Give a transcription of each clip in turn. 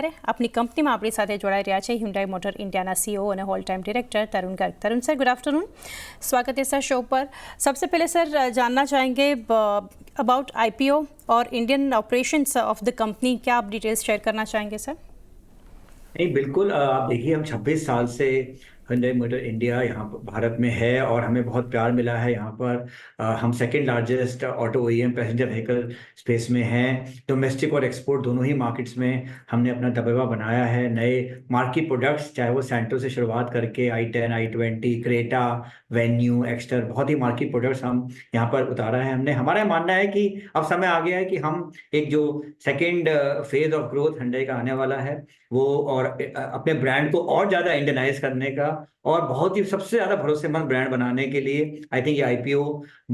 અત્યારે આપની કંપનીમાં આપણી સાથે જોડાઈ રહ્યા છે હ્યુન્ડાઈ મોટર इंडिया सीईओ અને હોલ टाइम डायरेक्टर तरुण गर्ग। तरुण सर, गुड आफ्टरनून, स्वागत है सर शो पर। सबसे पहले सर जानना चाहेंगे अबाउट आईपीओ और Indian operations of the company, क्या आप डिटेल्स शेयर करना चाहेंगे सर? नहीं, बिल्कुल। आप देखिए, हम 26 साल से hyundai मोटर इंडिया यहाँ पर भारत में है और हमें बहुत प्यार मिला है यहाँ पर। हम second largest auto OEM passenger vehicle space में हैं। डोमेस्टिक और एक्सपोर्ट दोनों ही मार्केट्स में हमने अपना दबदबा बनाया है। नए मार्की प्रोडक्ट्स, चाहे वो सैंट्रो से शुरुआत करके i10, i20, Creta, venue, Exter, बहुत ही मार्की प्रोडक्ट्स हम यहाँ पर उतारा है हमने। हमारा मानना है कि अब समय आ गया है कि हम एक जो second phase of growth hyundai का आने वाला है वो, और अपने ब्रांड को और ज़्यादा इंडियनाइज करने का और बहुत ही सबसे ज़्यादा भरोसेमंद ब्रांड बनाने के लिए आई थिंक ये आईपीओ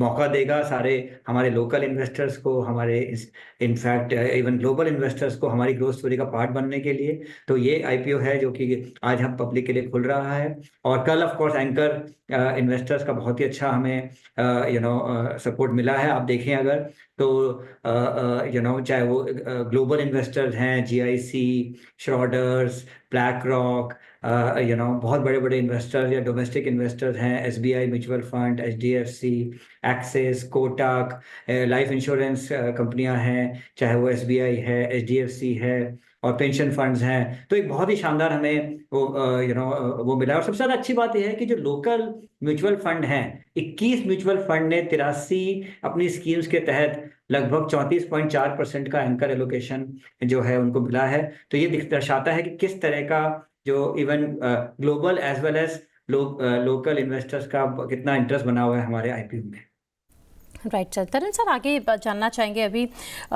मौका देगा सारे हमारे लोकल इन्वेस्टर्स को, हमारे इनफैक्ट इवन ग्लोबल इन्वेस्टर्स को हमारी ग्रोथ स्टोरी का पार्ट बनने के लिए। तो ये आईपीओ है जो कि आज हम पब्लिक के लिए खुल रहा है। और कल ऑफ कोर्स एंकर इन्वेस्टर्स का बहुत ही अच्छा हमें सपोर्ट मिला है। आप देखें अगर तो चाहे वो ग्लोबल इन्वेस्टर्स हैं, जीआईसी, श्रॉडर्स, ब्लैक रॉक, बहुत बड़े बड़े इन्वेस्टर्स या डोमेस्टिक इन्वेस्टर्स हैं, SBI mutual fund, HDFC, axis, Kotak, life insurance कंपनियां हैं, चाहे वो एसबीआई है, एचडीएफसी है, और पेंशन फंड्स हैं। तो एक बहुत ही शानदार हमें वो मिला। और सबसे ज़्यादा अच्छी बात यह है कि जो लोकल म्यूचुअल फंड हैं, 21 म्यूचुअल फंड ने 83 अपनी स्कीम्स के तहत लगभग 34.4% का एंकर एलोकेशन जो है उनको मिला है। तो ये दर्शाता है कि किस तरह का जो even global as well as local investors का कितना इंटरेस्ट बना हुआ है हमारे आईपीओ में। Right sir. तरुण सर, आगे जानना चाहेंगे अभी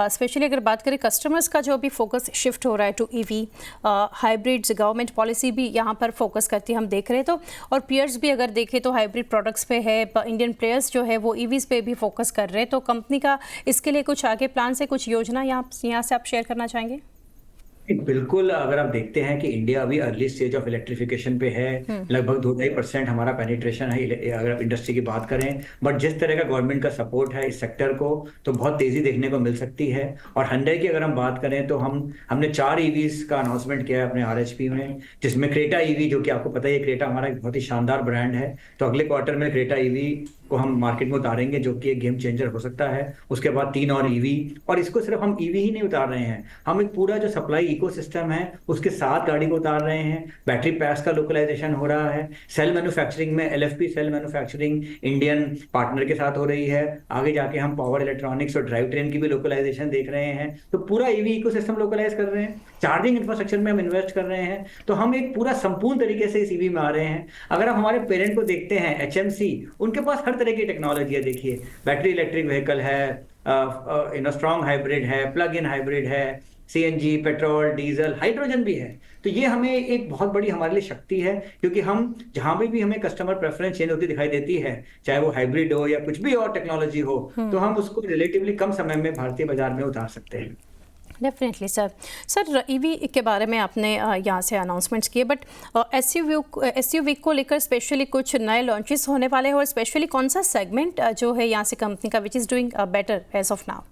स्पेशली अगर बात करें कस्टमर्स का जो अभी फोकस शिफ्ट हो रहा है to EV, hybrids, government policy भी यहाँ पर फोकस करती है हम देख रहे हैं। तो और पेयर्स भी अगर देखें तो हाइब्रिड प्रोडक्ट्स पे है, इंडियन प्लेयर्स जो है वो ईवीज़ पे भी फोकस कर रहे हैं। तो कंपनी का इसके लिए कुछ आगे प्लान से कुछ योजना यहाँ से आप शेयर करना चाहेंगे? बिल्कुल। अगर आप देखते हैं कि इंडिया अभी अर्ली स्टेज ऑफ इलेक्ट्रिफिकेशन पे है, लगभग 2-2.5% हमारा पेनिट्रेशन है अगर आप इंडस्ट्री की बात करें। बट जिस तरह का गवर्नमेंट का सपोर्ट है इस सेक्टर को, तो बहुत तेजी देखने को मिल सकती है। और hyundai की अगर हम बात करें तो हमने 4 ईवीज का अनाउंसमेंट किया है अपने आरएचपी में, जिसमें क्रेटा ईवी, जो कि आपको पता ही है क्रेटा हमारा एक बहुत ही शानदार ब्रांड है। तो अगले क्वार्टर में क्रेटा ईवी को हम मार्केट में उतारेंगे, जो कि एक गेम चेंजर हो सकता है। उसके बाद 3 और ईवी, और इसको सिर्फ हम ईवी ही नहीं उतार रहे हैं, हम एक पूरा जो सप्लाई इकोसिस्टम है उसके साथ गाड़ी को उतार रहे हैं। बैटरी पैक्स का लोकलाइजेशन हो रहा है। सेल मैन्युफैक्चरिंग में LFP cell manufacturing Indian partner के साथ हो रही है। आगे जाके हम पावर इलेक्ट्रॉनिक्स और ड्राइव ट्रेन की भी लोकलाइजेशन देख रहे हैं। तो पूरा ईवी इकोसिस्टम लोकलाइज कर रहे हैं। चार्जिंग इंफ्रास्ट्रक्चर में हम इन्वेस्ट कर रहे हैं। तो हम एक पूरा संपूर्ण तरीके से इस ईवी में आ रहे हैं। अगर आप हमारे पेरेंट को देखते हैं एचएमसी, उनके पास हर तरह की टेक्नोलॉजी है। देखिए, बैटरी इलेक्ट्रिक व्हीकल है, स्ट्रॉन्ग हाइब्रिड है, प्लग इन हाइब्रिड है, सीएनजी, पेट्रोल, डीजल, हाइड्रोजन भी है। तो ये हमें एक बहुत बड़ी हमारे लिए शक्ति है, क्योंकि हम जहां भी हमें कस्टमर प्रेफरेंस चेंज होती दिखाई देती है, चाहे वो हाइब्रिड हो या कुछ भी और टेक्नोलॉजी हो, तो हम उसको रिलेटिवली कम समय में भारतीय बाजार में उतार सकते हैं। डेफिनेटली सर ईवी के बारे में आपने यहाँ से अनाउंसमेंट्स किए, बट एसयूवी को लेकर स्पेशली कुछ नए लॉन्चेस होने वाले हैं, और स्पेशली कौन सा सेगमेंट जो है यहाँ से कंपनी का which is doing better as of now?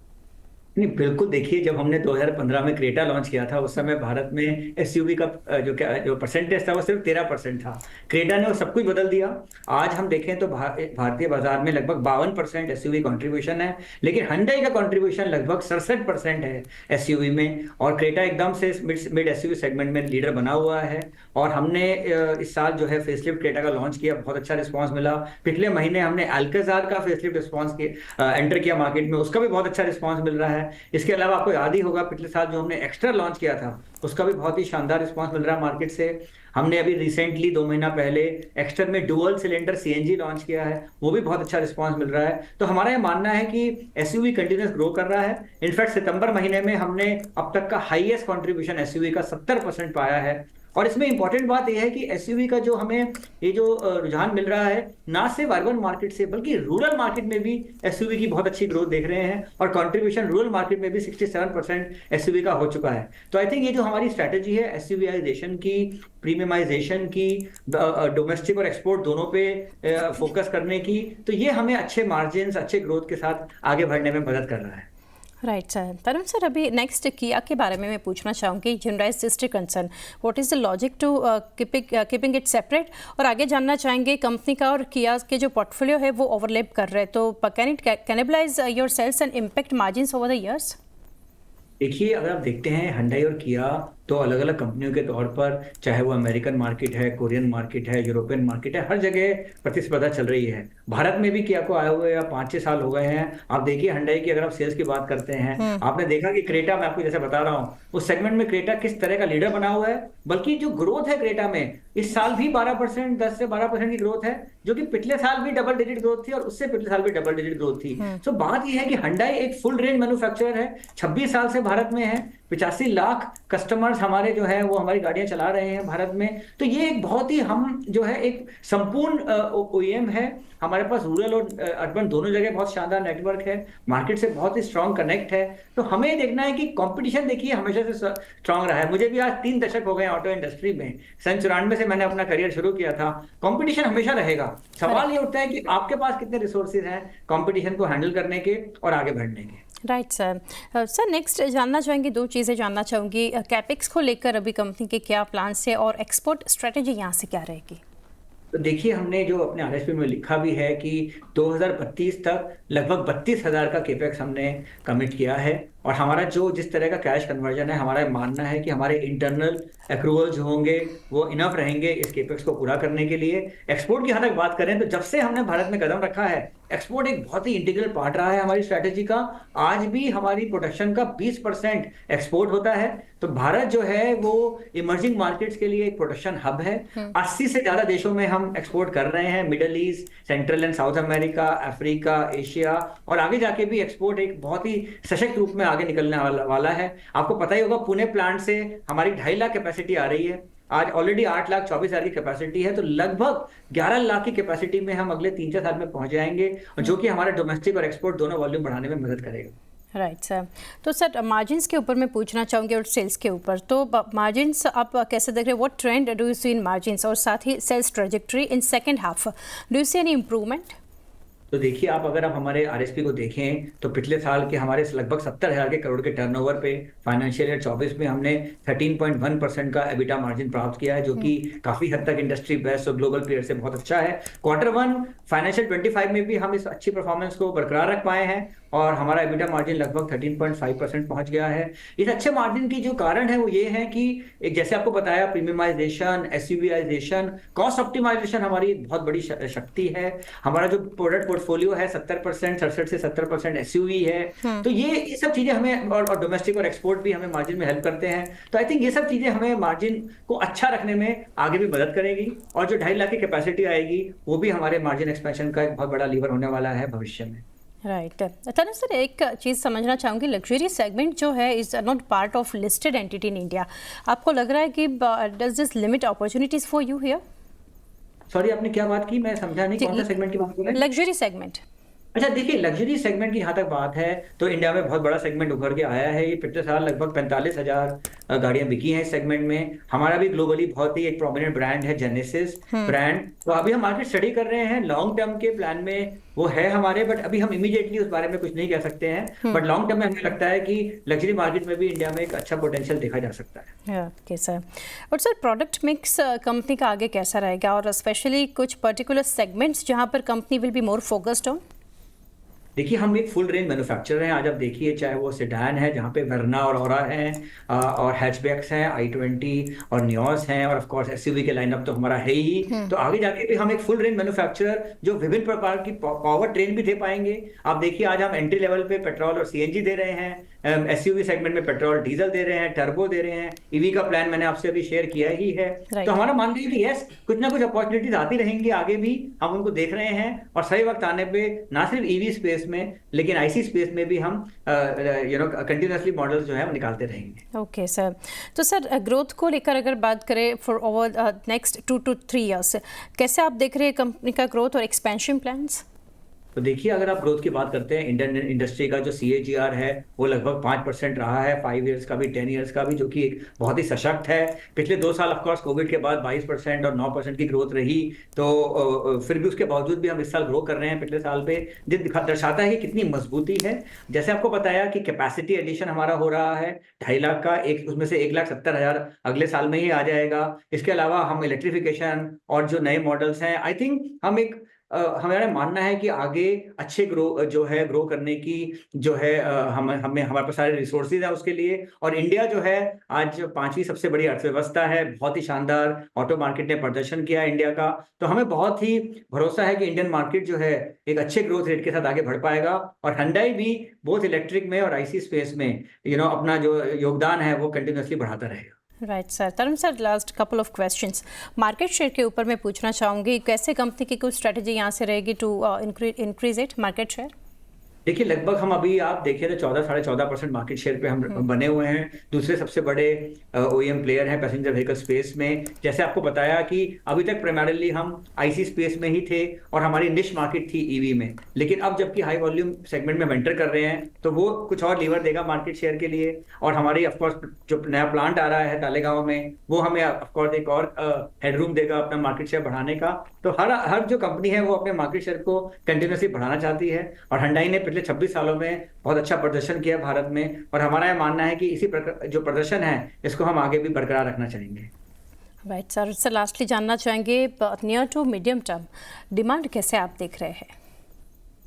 नहीं, बिल्कुल। देखिए, जब हमने 2015 में क्रेटा लॉन्च किया था, उस समय भारत में एसयूवी का जो परसेंटेज था वो सिर्फ 13% था। क्रेटा ने वो सब कुछ बदल दिया। आज हम देखें तो भारतीय बाजार में लगभग 52% एसयूवी कंट्रीब्यूशन है, लेकिन hyundai का कंट्रीब्यूशन लगभग 67% है एसयूवी में। और क्रेटा एकदम से मिड एसयूवी सेगमेंट में लीडर बना हुआ है। और हमने इस साल जो है फेसलिफ्ट क्रेटा का लॉन्च किया, बहुत अच्छा रिस्पॉन्स मिला। पिछले महीने हमने अल्काजार का फेसलिफ्ट एंटर किया मार्केट में, उसका भी बहुत अच्छा रिस्पॉन्स मिल रहा है। इसके अलावा आपको याद ही होगा पिछले साल जो हमने एक्स्ट्रा लॉन्च किया था, उसका भी बहुत ही शानदार रिस्पांस मिल रहा है मार्केट से। हमने अभी रिसेंटली 2 महीना पहले एक्स्ट्रा में डुअल सिलेंडर सीएनजी लॉन्च किया है, वो भी बहुत अच्छा रिस्पांस मिल रहा है। तो हमारा ये मानना है कि एसयूवी कंटिन्यूअस ग्रो कर रहा है। इनफैक्ट सितंबर महीने में हमने अब तक का हाईएस्ट कंट्रीब्यूशन एसयूवी का 70% पाया है। और इसमें इंपॉर्टेंट बात यह है कि एसयूवी का जो हमें ये जो रुझान मिल रहा है, ना सिर्फ अर्बन मार्केट से बल्कि रूरल मार्केट में भी एसयूवी की बहुत अच्छी ग्रोथ देख रहे हैं। और कंट्रीब्यूशन रूरल मार्केट में भी 67% एसयूवी का हो चुका है। तो आई थिंक ये जो हमारी स्ट्रैटेजी है एसयूवीआइजेशन की, प्रीमियमाइजेशन की, डोमेस्टिक और एक्सपोर्ट दोनों पे फोकस करने की, तो ये हमें अच्छे मार्जिन, अच्छे ग्रोथ के साथ आगे बढ़ने में मदद कर रहा है। Right sir. तरुण सर, अभी नेक्स्ट किया के बारे में मैं पूछना चाहूँगी। Hyundai sister concern, what is the logic to keeping it separate, और आगे जानना चाहेंगे कंपनी का और किया के जो पोर्टफोलियो है वो ओवरलैप कर रहे हैं, तो can it cannibalize your sales and impact margins over the years? देखिए, अगर आप देखते हैं Hyundai और किया तो अलग अलग कंपनियों के तौर पर, चाहे वो अमेरिकन मार्केट है, कोरियन मार्केट है, यूरोपियन मार्केट है, हर जगह प्रतिस्पर्धा चल रही है। भारत में भी किया को आए हुए या 5-6 साल हो गए हैं। आप देखिए Hyundai की अगर आप सेल्स की बात करते हैं, आपने देखा कि क्रेटा, मैं आपको जैसे बता रहा हूँ, उस सेगमेंट में क्रेटा किस तरह का लीडर बना हुआ है। बल्कि जो ग्रोथ है क्रेटा में इस साल भी 12%, 10 से 12% की ग्रोथ है, जो कि पिछले साल भी डबल डिजिट ग्रोथ थी और उससे पिछले साल भी डबल डिजिट ग्रोथ थी। तो बात यह है कि Hyundai एक फुल रेंज मैन्युफैक्चरर है, 26 साल से भारत में है, 85 लाख कस्टमर्स हमारे जो है वो हमारी गाड़ियां चला रहे हैं भारत में। तो ये एक बहुत ही, हम जो है एक संपूर्ण ओईएम है। हमारे पास रूरल और अर्बन दोनों जगह बहुत शानदार नेटवर्क है, मार्केट से बहुत ही स्ट्रांग कनेक्ट है। तो हमें देखना है कि कंपटीशन, देखिए, हमेशा से स्ट्रांग रहा है। मुझे भी आज 3 दशक हो गए ऑटो इंडस्ट्री में, सन 94 से मैंने अपना करियर शुरू किया था। कंपटीशन हमेशा रहेगा। सवाल ये उठता है कि आपके पास कितने रिसोर्सेज हैं कंपटीशन को हैंडल करने के और आगे बढ़ने के। Right sir. सर, नेक्स्ट जानना चाहेंगे, 2 चीज़ें जानना चाहूँगी। कैपेक्स को लेकर अभी कंपनी के क्या प्लान्स है और एक्सपोर्ट स्ट्रेटेजी यहाँ से क्या रहेगी? तो देखिए, हमने जो अपने आरएसपी में लिखा भी है कि 2032 तक लगभग 32,000 का केपेक्स हमने कमिट किया है। और हमारा जो जिस तरह का कैश कन्वर्जन है, हमारा मानना है कि हमारे इंटरनल एक्रूवल जो होंगे वो इनफ रहेंगे इस केपेक्स को पूरा करने के लिए। एक्सपोर्ट की हालत बात करें तो जब से हमने भारत में कदम रखा है, एक्सपोर्ट एक बहुत ही इंटीग्रल पार्ट रहा है हमारी स्ट्रैटेजी का। आज भी हमारी प्रोडक्शन का 20% एक्सपोर्ट होता है। तो भारत जो है वो इमर्जिंग मार्केट्स के लिए एक प्रोडक्शन हब है। 80 से ज्यादा देशों में हम एक्सपोर्ट कर रहे हैं, middle east, central and south America, Africa, Asia, और आगे जाके भी एक्सपोर्ट एक बहुत ही सशक्त रूप में आगे निकलने वाला है। आपको पता ही होगा, पुणे प्लांट से हमारी 2.5 लाख कैपेसिटी आ रही है। आज ऑलरेडी 8,24,000 की कैपेसिटी है, तो लगभग 11 लाख की कैपेसिटी में हम अगले 3-4 साल में पहुंच जाएंगे, और जो कि हमारे डोमेस्टिक और एक्सपोर्ट दोनों वॉल्यूम बढ़ाने में मदद करेगा। Right sir. तो सर, मार्जिन्स के ऊपर मैं पूछना चाहूँगी और सेल्स के ऊपर। तो मार्जिन्स आप कैसे देख रहे हैं? What trend do you see in margins, और साथ ही sales trajectory in second half, do you see any improvement? तो देखिए, अगर आप हमारे आरएसपी को देखें तो पिछले साल के हमारे लगभग 70,000 के करोड़ के टर्नओवर पे फाइनेंशियल ईयर 24 में हमने 13.1% का एबिटा मार्जिन प्राप्त किया है, जो कि काफी हद तक इंडस्ट्री बेस्ट और ग्लोबल प्लेयर से बहुत अच्छा है। Q1 फाइनेंशियल 25 में भी हम इस अच्छी परफॉर्मेंस को बरकरार रख पाए हैं, और हमारा एबिटा मार्जिन लगभग 13.5% पहुंच गया है। इस अच्छे मार्जिन की जो कारण है वो ये है कि एक, जैसे आपको बताया, प्रीमियमाइजेशन, एसयूवीआइजेशन, कॉस्ट ऑप्टिमाइजेशन हमारी बहुत बड़ी शक्ति है। हमारा जो प्रोडक्ट पोर्टफोलियो है 70%, 67 से 70% एसयूवी है। तो ये सब चीजें हमें, और डोमेस्टिक और एक्सपोर्ट भी हमें मार्जिन में हेल्प करते हैं। तो आई थिंक ये सब चीजें हमें मार्जिन को अच्छा रखने में आगे भी मदद करेगी, और जो 2.5 लाख की कैपेसिटी आएगी वो भी हमारे मार्जिन एक्सपेंशन का एक बहुत बड़ा लीवर होने वाला है भविष्य में। राइट। तरुण सर, एक चीज़ समझना चाहूँगी, लग्जरी सेगमेंट जो है is not part of listed entity in India. आपको लग रहा है कि does this limit opportunities for you here? Sorry, आपने क्या बात की? मैं समझा नहीं, कौन सा सेगमेंट की बात कर रहे हैं? Luxury segment. अच्छा, देखिए, लग्जरी सेगमेंट की जहाँ तक बात है तो इंडिया में बहुत बड़ा सेगमेंट उभर के आया है। ये पिछले साल लगभग 45,000 गाड़ियां बिकी हैं इस सेगमेंट में। हमारा भी ग्लोबली बहुत ही एक प्रोमिनेंट ब्रांड है, जेनेसिस ब्रांड। तो अभी हम मार्केट स्टडी कर रहे हैं, लॉन्ग टर्म के प्लान में वो है हमारे, बट अभी हम इमीडिएटली उस बारे में कुछ नहीं कह सकते हैं। बट लॉन्ग टर्म में हमें लगता है कि लग्जरी मार्केट में भी इंडिया में एक अच्छा पोटेंशियल देखा जा सकता है। Okay sir. और सर, प्रोडक्ट मिक्स कंपनी का आगे कैसा रहेगा, और स्पेशली कुछ पर्टिकुलर सेगमेंट्स जहाँ पर company will be more focused on? देखिए, हम एक फुल रेंज मैन्युफैक्चरर हैं। आज आप देखिए, चाहे वो सेडान है जहाँ पे वर्ना और ऑरा हैं, और हैचबैक्स हैं, i20 और नियोस हैं, और ऑफ कोर्स एसयूवी के लाइनअप तो हमारा है ही। तो आगे जाके भी हम एक फुल रेंज मैन्युफैक्चरर जो विभिन्न प्रकार की पावर ट्रेन भी दे पाएंगे। आप देखिए, आज हम एंट्री लेवल पे पेट्रोल और सीएनजी दे रहे हैं, एसयूवी सेगमेंट में पेट्रोल डीजल दे रहे हैं, टर्बो दे रहे हैं, ईवी का प्लान मैंने आपसे अभी शेयर किया ही है। तो हमारा मानना है कि यस, कुछ ना कुछ अपॉर्चुनिटीज आती रहेंगी आगे भी, हम उनको देख रहे हैं, और सही वक्त आने पे ना सिर्फ ईवी स्पेस में लेकिन आईसी स्पेस में भी हम कंटिन्यूअसली मॉडल्स जो है वो निकालते रहेंगे। Okay sir. तो सर, ग्रोथ को लेकर अगर बात करें for over next 2 to 3 years, कैसे आप देख रहे हैं कंपनी का ग्रोथ और एक्सपेंशन प्लान्स? तो देखिए, अगर आप ग्रोथ की बात करते हैं, इंडियन इंडस्ट्री का जो CAGR है वो लगभग 5% रहा है, 5 ईयर्स का भी, 10 ईयर्स का भी, जो कि एक बहुत ही सशक्त है। पिछले 2 साल ऑफकोर्स कोविड के बाद 22% और 9% की ग्रोथ रही। तो फिर भी उसके बावजूद भी हम इस साल ग्रो कर रहे हैं पिछले साल पे, जो दर्शाता है कि कितनी मजबूती है। जैसे आपको बताया कि कैपेसिटी एडिशन हमारा हो रहा है 2.5 लाख का, एक उसमें से 1,70,000 अगले साल में ही आ जाएगा। इसके अलावा हम इलेक्ट्रिफिकेशन और जो नए मॉडल्स हैं, आई थिंक हम एक हमारा मानना है कि आगे अच्छे ग्रो करने की जो है, हम हमें हमारे पास सारे रिसोर्सेज हैं उसके लिए। और इंडिया जो है आज 5वीं सबसे बड़ी अर्थव्यवस्था है, बहुत ही शानदार ऑटो मार्केट ने प्रदर्शन किया है इंडिया का। तो हमें बहुत ही भरोसा है कि इंडियन मार्केट जो है एक अच्छे ग्रोथ रेट के साथ आगे बढ़ पाएगा, और Hyundai भी बोथ इलेक्ट्रिक में और IC स्पेस में अपना जो योगदान है वो कंटिन्यूअसली बढ़ाता रहेगा। Right sir. Tarun sir, last couple of questions market share के ऊपर मैं पूछना चाहूँगी, कैसे कंपनी की कुछ स्ट्रेटजी यहाँ से रहेगी to increase it market share? देखिए, लगभग हम अभी आप देखें तो 14-14.5% मार्केट शेयर पे हम बने हुए हैं। दूसरे सबसे बड़े OEM प्लेयर हैं पैसेंजर व्हीकल स्पेस में। जैसे आपको बताया कि अभी तक प्राइमरीली हम IC स्पेस में ही थे और हमारी निश मार्केट थी EV में, लेकिन अब जबकि हाई वॉल्यूम सेगमेंट में एंटर कर रहे हैं तो वो कुछ और लीवर देगा मार्केट शेयर के लिए। और हमारी ऑफकोर्स जो नया प्लांट आ रहा है तालेगांव में, वो हमें ऑफकोर्स एक और हेडरूम देगा अपना मार्केट शेयर बढ़ाने का। तो हर जो कंपनी है वो अपने मार्केट शेयर को कंटिन्यूसली बढ़ाना चाहती है, और Hyundai ने पिछले 26 सालों में बहुत अच्छा प्रदर्शन किया भारत में, और हमारा यह मानना है कि इसी प्रकार जो प्रदर्शन है इसको हम आगे भी बरकरार रखना चाहेंगे। Right sir. सर, लास्टली जानना चाहेंगे near to medium term demand कैसे आप देख रहे हैं?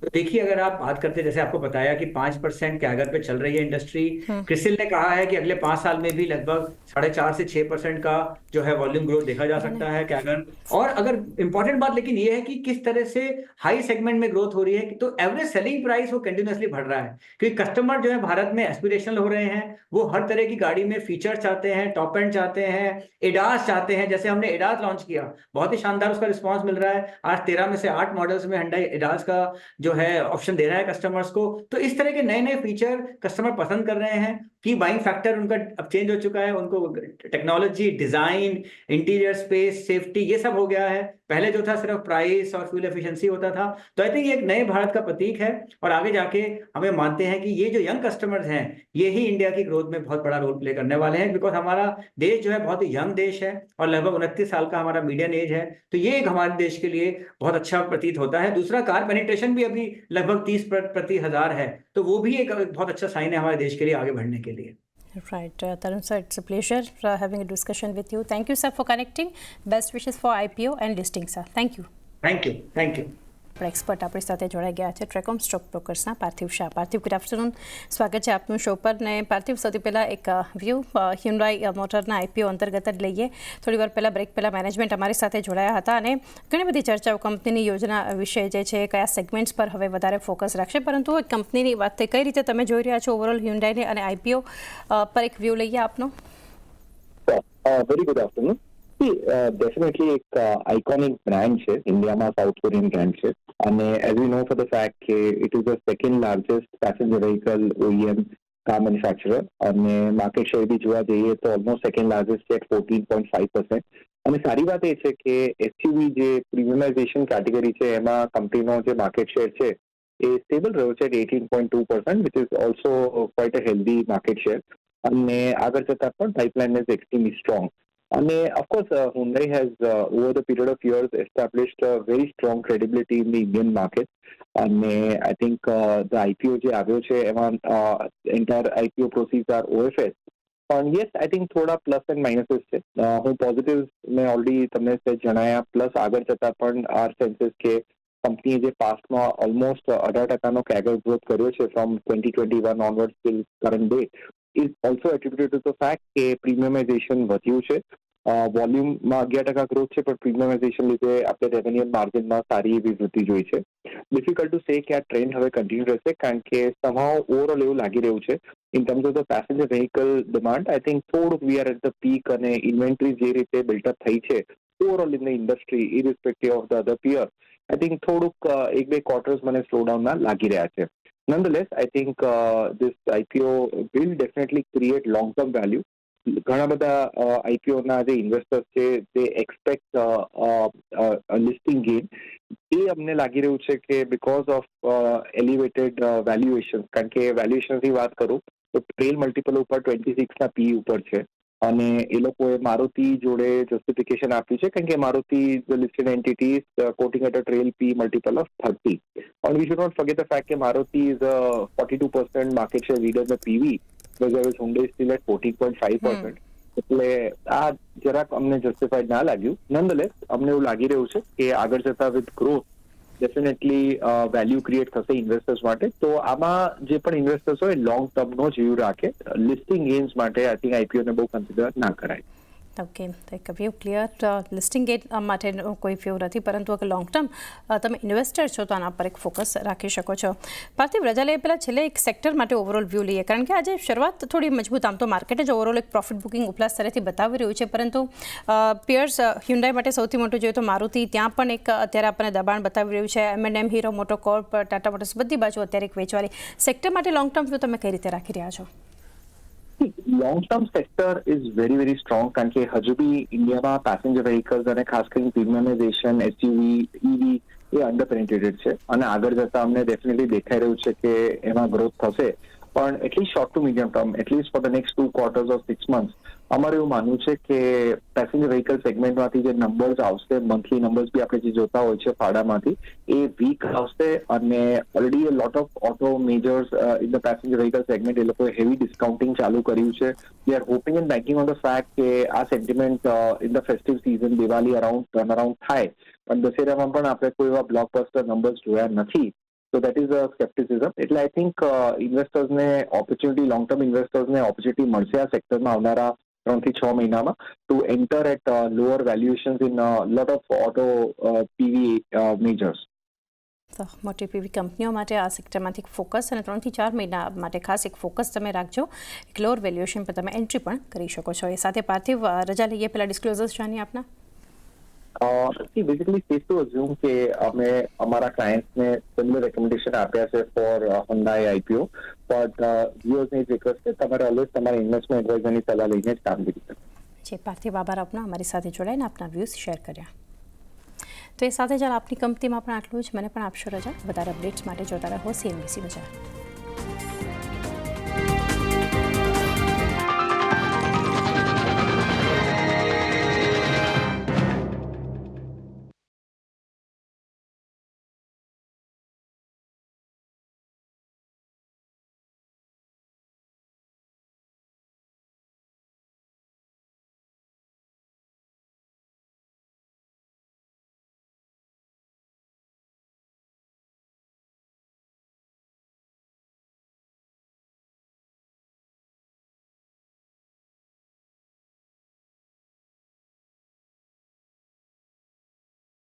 तो देखिए, अगर आप बात करते हैं, जैसे आपको बताया कि 5% कैगर पे चल रही है इंडस्ट्री। क्रिसिल ने कहा है कि अगले 5 साल में भी लगभग 4.5 से 6% का जो है वॉल्यूम ग्रोथ देखा जा सकता है कैगर। और अगर इंपॉर्टेंट बात लेकिन ये है कि किस तरह से हाई सेगमेंट में ग्रोथ हो रही है, तो एवरेज सेलिंग प्राइस वो कंटिन्यूसली बढ़ रहा है, क्योंकि कस्टमर जो है भारत में एस्पिरेशनल हो रहे हैं। वो हर तरह की गाड़ी में फीचर चाहते हैं, टॉप एंड चाहते हैं, एडास चाहते हैं। जैसे हमने एडास लॉन्च किया, बहुत ही शानदार उसका रिस्पॉन्स मिल रहा है। आज 13 में से 8 मॉडल्स में Hyundai एडास का जो है ऑप्शन दे रहा है कस्टमर्स को। तो इस तरह के नए नए फीचर कस्टमर पसंद कर रहे हैं कि बाइंग फैक्टर उनका अब चेंज हो चुका है। उनको technology, design, interior space, safety, ये सब हो गया है। पहले जो था सिर्फ प्राइस और फ्यूल एफिशिएंसी होता था। तो आई थिंक ये एक नए भारत का प्रतीक है, और आगे जाके हमें मानते हैं कि ये जो यंग कस्टमर्स हैं ये ही इंडिया की ग्रोथ में बहुत बड़ा रोल प्ले करने वाले हैं, बिकॉज हमारा देश जो है बहुत ही यंग देश है और लगभग 29 साल का हमारा मीडियन एज है। तो ये एक हमारे देश के लिए बहुत अच्छा प्रतीत होता है। दूसरा, कार पेनिट्रेशन भी अभी लगभग 30 प्रति हजार है, तो वो भी एक बहुत अच्छा साइन है हमारे देश के लिए आगे बढ़ने के लिए। Right, Tarun sir, it's a pleasure having a discussion with you. Thank you, sir, for connecting. Best wishes for IPO and listing, sir. Thank you. Thank you. Thank you. Expert આપણી સાથે જોડાઈ ગયા છે ટ્રેકોમ સ્ટોક બ્રોકર્સના પાર્થિવ શાહ. પાર્થિવ, good afternoon, સ્વાગત છે આપનું શો પર. ને પાર્થિવ, સૌથી પહેલાં એક વ્યૂ Hyundai મોટરના IPO અંતર્ગત જ લઈએ. થોડી વાર પહેલાં બ્રેક પહેલાં મેનેજમેન્ટ અમારી સાથે જોડાયા હતા અને ઘણી બધી ચર્ચાઓ કંપનીની યોજના વિશે જે છે કયા સેગમેન્ટ્સ પર હવે વધારે ફોકસ રાખશે, પરંતુ કંપનીની વાત કઈ રીતે તમે જોઈ રહ્યા છો ઓવરઓલ Hyundaiને અને IPO પર એક વ્યૂ લઈએ આપનો. Very good afternoon. डेफिनेटली एक आइकॉनिक ब्रांड है इंडिया में, साउथ कोरियन ब्रांड है, અને as we know for the fact કે it is the second largest passenger vehicle OEM car manufacturer, અને માર્કેટ શેર બી જોવા જઈએ તો ઓલમોસ્ટ સેકન્ડ લાર્જેસ્ટ છે 14.5%. અને સારી વાત એ છે કે SUV જે પ્રીમિયમાઇઝેશન કેટેગરી છે એમાં કંપનીનો જે માર્કેટ શેર છે એ સ્ટેબલ રહ્યો છે 18.2%, which is also quite a healthy market share. અને આગળ જતાં પણ pipeline is extremely strong. And of course, Hyundai has, over the period of years, established a very strong credibility in the Indian market. And I think the IPO જે આવ્યો છે એમાં entire IPO proceeds are OFS. પણ yes, I think થોડા plus and માઇનસીસ છે. હું positives મેં already તમને જણાયા, પ્લસ આગળ જતાં પણ આર સેન્સીસ કે કંપનીએ જે પાસ્ટમાં ઓલમોસ્ટ 18% કેગર ગ્રોથ કર્યો છે from 2021 onwards till current date is also attributed to the fact કે પ્રીમિયમાઇઝેશન વધ્યું છે. વોલ્યુમમાં 11% ગ્રોથ છે, પણ પ્રીમિયમાઇઝેશન લીધે આપણે રેવન્યુ માર્જિનમાં સારી એવી વૃદ્ધિ જોઈ છે. ડિફિકલ્ટ ટુ સે કે આ ટ્રેન્ડ હવે કન્ટિન્યુ રહેશે, કારણ કે somehow ઓવરઓલ એવું લાગી રહ્યું છે in terms of the passenger vehicle demand. I think થોડુંક we are at the peak, અને ઇન્વેન્ટરી જે રીતે બિલ્ટઅપ થઈ છે overall in the industry irrespective of the other peer, I think થોડુંક 1-2 ક્વાર્ટર્સ મને સ્લો ડાઉનના લાગી રહ્યા છે. Nonetheless, I think this IPO will definitely create long-term value. ઘણા બધા આઈપીઓના જે ઇન્વેસ્ટર્સ છે તે એક્સપેક્ટ લિસ્ટિંગ ગેઇન, એ અમને લાગી રહ્યું છે કે બીકોઝ ઓફ એલિવેટેડ વેલ્યુએશન, કારણ કે વેલ્યુએશનની વાત કરું તો ટ્રેલ મલ્ટિપલ ઉપર 26 ના પી ઉપર છે અને એ લોકોએ મારુતિ જોડે જસ્ટિફિકેશન આપ્યું છે કારણ કે Maruti listed entity quoting at a trail P multiple of 30. And we should not forget the fact that Maruti is a 42% market share leader in the PV, whereas Hyundai is still at 14.5%. એટલે આ જરાક અમને justified ના લાગ્યું. નોનધલેસ અમને એવું લાગી રહ્યું છે કે આગળ જતા with growth definitely value create થશે ઇન્વેસ્ટર્સ માટે. તો આમાં જે પણ ઇન્વેસ્ટર્સ હોય લોંગ ટર્મનો જ વ્યૂ રાખે. લિસ્ટિંગ ગેઇન્સ માટે આઈ થિંક આઈપીઓને બહુ કન્સિડર ના કરાય. ઓકે, તો એક વ્યૂ ક્લિયર. લિસ્ટિંગ ગેટ માટે કોઈ વ્યૂ નથી, પરંતુ અગર લોંગ ટર્મ તમે ઇન્વેસ્ટર છો તો આના પર એક ફોકસ રાખી શકો છો. પાર્થિવ, રજા લઈએ પહેલાં છેલ્લે એક સેક્ટર માટે ઓવરઓલ વ્યૂ લઈએ, કારણ કે આજે શરૂઆત થોડી મજબૂત, આમ તો માર્કેટ જ ઓવરઓલ એક પ્રોફિટ બુકિંગ ઉપલા સ્તરેથી બતાવી રહ્યું છે, પરંતુ પિયર્સ હ્યુન્ડાઈ માટે સૌથી મોટું જોઈએ તો મારુતિ, ત્યાં પણ એક અત્યારે આપણને દબાણ બતાવી રહ્યું છે. M&M, હીરો મોટોકોર્પ, ટાટા મોટર્સ, બધી બાજુ અત્યારે એક વેચવાલી. સેક્ટર માટે લોંગ ટર્મ વ્યૂ તમે કઈ રીતે રાખી રહ્યા છો? Long term sector is very very strong, કારણ કે હજુ બી ઇન્ડિયામાં પેસેન્જર વ્હીકલ્સ અને ખાસ કરીને પ્રીમિયમાઇઝેશન, એસયુવી, ઈવી એ અંડર પેનિટ્રેટેડ છે અને આગળ જતા અમને ડેફિનેટલી દેખાઈ રહ્યું છે કે એમાં ગ્રોથ થશે. પણ at least short to medium term, at least for the next 2 quarters or 6 months, અમારે એવું માનવું છે કે પેસેન્જર વ્હીકલ સેગમેન્ટમાંથી જે નંબર્સ આવશે, મંથલી નંબર્સ બી આપણે જે જોતા હોય છે ફાડામાંથી, એ વીક આવશે અને already a lot of auto majors in the passenger vehicle segment એ લોકોએ હેવી ડિસ્કાઉન્ટિંગ ચાલુ કર્યું છે. We are hoping and banking on the fact કે આ sentiment in the festive season, Diwali around turn around થાય. પણ દશેરામાં પણ આપણે કોઈ એવા બ્લોકબસ્ટર નંબર્સ જોયા નથી. So that is a skepticism. એટલે આઈ થિંક ઇન્વેસ્ટર્સને ઓપોર્ચ્યુનિટી, લોંગ ટર્મ ઇન્વેસ્ટર્સને ઓપોર્ચ્યુનિટી મળશે આ સેક્ટરમાં આવનારા 3 થી 6 મહિનામાં to enter at lower valuations in lot of auto PV majors. તો મોટી પીવી કંપનીઓ માટે આ સેક્ટરમાંથી એક ફોકસ, અને 3 થી 4 મહિના માટે ખાસ એક ફોકસ તમે રાખજો. એક લોઅર વેલ્યુએશન પર તમે એન્ટ્રી પણ કરી શકો છો. એ સાથે પાર્થિવ, રજા લઈએ પહેલાં ડિસ્ક્લોઝર્સ જાણીએ આપના. બેસિકલી સેફ ટુ અઝ્યુમ કે અમે અમારા ક્લાયન્ટ્સને સિમિલર રેકમેન્ડેશન આપ્યા છે ફોર Hyundai IPO, બટ વ્યુઅર્સને રિક્વેસ્ટ છે તમારે ઓલવેઝ તમારા ઇન્વેસ્ટમેન્ટ એડવાઇઝરની સલાહ લઈને જ કામગીરી કરવી. જી પાર્થિવ, આભાર આપનો અમારી સાથે જોડાઈને આપના વ્યૂઝ શેર કર્યા. તો એ સાથે જ આપની કંપનીમાં પણ આટલું જ. મને પણ આપશો રજા. વધારે અપડેટ્સ માટે જોતા રહો CNBC બજાર.